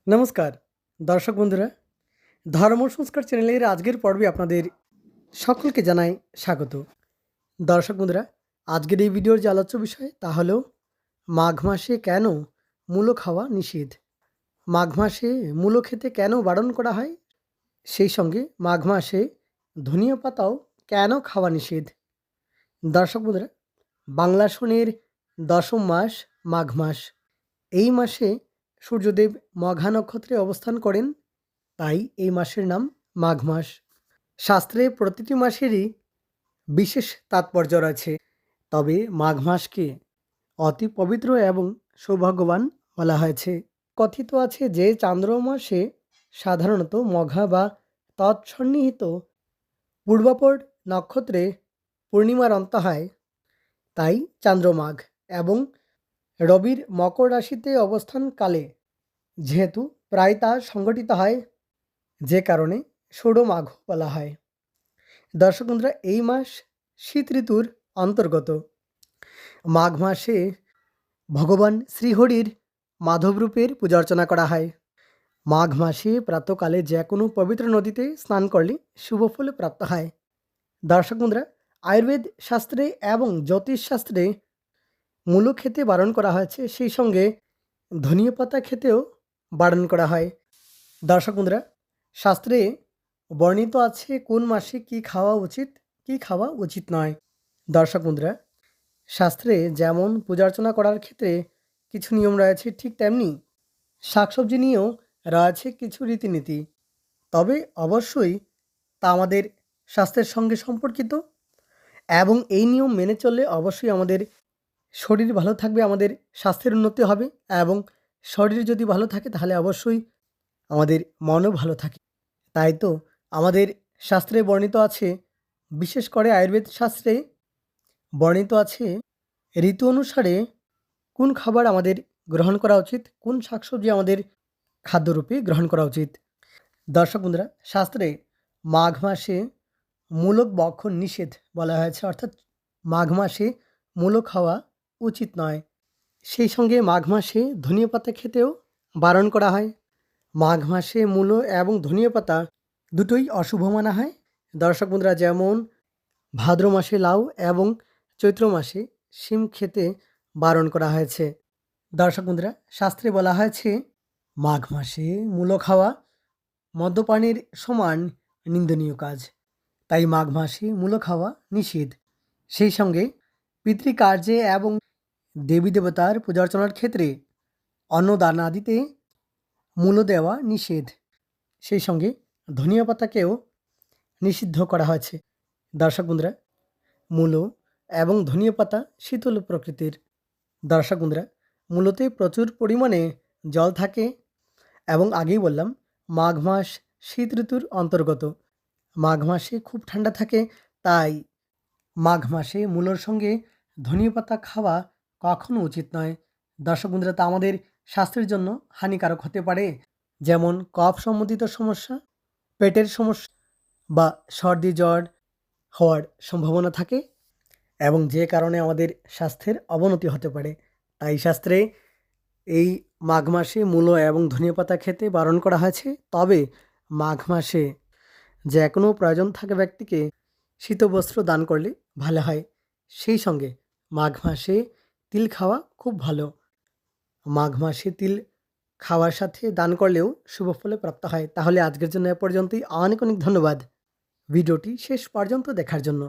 নমস্কার দর্শক বন্ধুরা, ধর্ম সংস্কার চ্যানেলের আজকের পর্বে আপনাদের সকলকে জানাই স্বাগত। দর্শক বন্ধুরা, আজকের এই ভিডিওর যে আলোচ্য বিষয় তা হলো মাঘ মাসে কেন মূলো খাওয়া নিষেধ। মাঘ মাসে মূলো খেতে কেন বারণ করা হয়, সেই সঙ্গে মাঘ মাসে ধনিয়া পাতাও কেন খাওয়া নিষেধ। দর্শক বন্ধুরা, বাংলা সনের দশম মাস মাঘ মাস। এই মাসে সূর্যদেব মঘা নক্ষত্রে অবস্থান করেন, তাই এই মাসের নাম মাঘ মাস। শাস্ত্রে প্রতিটি মাসেরই বিশেষ তাৎপর্য রয়েছে, তবে মাঘ মাসকে অতি পবিত্র এবং সৌভাগ্যবান বলা হয়েছে। কথিত আছে যে চান্দ্র মাসে সাধারণত মঘা বা তৎসন্নিহিত পূর্বাপর নক্ষত্রে পূর্ণিমার অন্ত হয়, তাই চান্দ্রমাঘ। এবং রবির মকর রাশিতে অবস্থানকালে যেহেতু প্রায় তা সংঘটিত হয়, যে কারণে ষোড়মাঘ বলা হয়। দর্শক বন্ধুরা, এই মাস শীত ঋতুর অন্তর্গত। মাঘ মাসে ভগবান শ্রীহরির মাধব রূপের পূজা অর্চনা করা হয়। মাঘ মাসে প্রাতকালে যে কোনো পবিত্র নদীতে স্নান করলে শুভ ফল প্রাপ্ত হয়। দর্শক বন্ধুরা, আয়ুর্বেদ শাস্ত্রে এবং জ্যোতিষ শাস্ত্রে মূলো খেতে বারণ করা হয়েছে, সেই সঙ্গে ধনিয়া পাতা খেতেও বারণ করা হয়। দর্শক বন্ধুরা, শাস্ত্রে বর্ণিত আছে কোন মাসে কি খাওয়া উচিত, কি খাওয়া উচিত নয়। দর্শক বন্ধুরা, শাস্ত্রে যেমন পূজা অর্চনা করার ক্ষেত্রে কিছু নিয়ম রয়েছে, ঠিক তেমনি শাকসবজি নিয়েও রয়েছে কিছু রীতিনীতি। তবে অবশ্যই তা আমাদের স্বাস্থ্যের সঙ্গে সম্পর্কিত, এবং এই নিয়ম মেনে চললে অবশ্যই আমাদের শরীর ভালো থাকবে, আমাদের স্বাস্থ্যের উন্নতি হবে, এবং শরীর যদি ভালো থাকে তাহলে অবশ্যই আমাদের মনও ভালো থাকে। তাই তো আমাদের শাস্ত্রে বর্ণিত আছে, বিশেষ করে আয়ুর্বেদ শাস্ত্রে বর্ণিত আছে ঋতু অনুসারে কোন খাবার আমাদের গ্রহণ করা উচিত, কোন শাকসবজি আমাদের খাদ্যরূপে গ্রহণ করা উচিত। দর্শক বন্ধুরা, শাস্ত্রে মাঘ মাসে মূলক ভক্ষণ নিষেধ বলা হয়েছে, অর্থাৎ মাঘ মাসে মূলো খাওয়া উচিত নয়। সেই সঙ্গে মাঘ মাসে ধনিয়া পাতা খেতেও বারণ করা হয়। মাঘ মাসে মূলো এবং ধনিয়া পাতা দুটোই অশুভ মানা হয়। দর্শক বন্ধুরা, যেমন ভাদ্র মাসে লাউ এবং চৈত্র মাসে শিম খেতে বারণ করা হয়েছে। দর্শক বন্ধুরা, শাস্ত্রে বলা হয়েছে মাঘ মাসে মূলো খাওয়া মদ্যপানের সমান নিন্দনীয় কাজ, তাই মাঘ মাসে মূলো খাওয়া নিষেধ। সেই সঙ্গে পিতৃকার্যে এবং দেবী দেবতার পূজা অর্চনার ক্ষেত্রে অন্নদান আদিতে মূলো দেওয়া নিষেধ। সেই সঙ্গে ধনিয়া পাতাকেও নিষিদ্ধ করা হয়েছে। দর্শক বন্ধুরা, মূলো এবং ধনিয়া পাতা শীতল প্রকৃতির। দর্শক বন্ধুরা, মূলোতে প্রচুর পরিমাণে জল থাকে, এবং আগেই বললাম মাঘ মাস শীত ঋতুর অন্তর্গত। মাঘ মাসে খুব ঠান্ডা থাকে, তাই মাঘ মাসে মূলোর সঙ্গে ধনিয়া পাতা খাওয়া কখনো উচিত নয়। দর্শক বন্ধুরা, তা আমাদের স্বাস্থ্যের জন্য হানিকারক হতে পারে, যেমন কফ সম্বন্ধিত সমস্যা, পেটের সমস্যা বা সর্দি জ্বর হওয়ার সম্ভাবনা থাকে, এবং যে কারণে আমাদের স্বাস্থ্যের অবনতি হতে পারে। তাই শাস্ত্রে এই মাঘ মাসে মূলো এবং ধনিয়া পাতা খেতে বারণ করা হয়েছে। তবে মাঘ মাসে যে কোনো প্রয়োজন থাকে ব্যক্তিকে শীতবস্ত্র দান করলে ভালো হয়। সেই সঙ্গে মাঘ মাসে তিল খাওয়া খুব ভালো। মাঘ মাসে তিল খাওয়ার সাথে দান করলেও শুভ ফলে প্রাপ্ত হয়। তাহলে আজকের জন্য এ পর্যন্তই। অনেক অনেক ধন্যবাদ ভিডিওটি শেষ পর্যন্ত দেখার জন্য।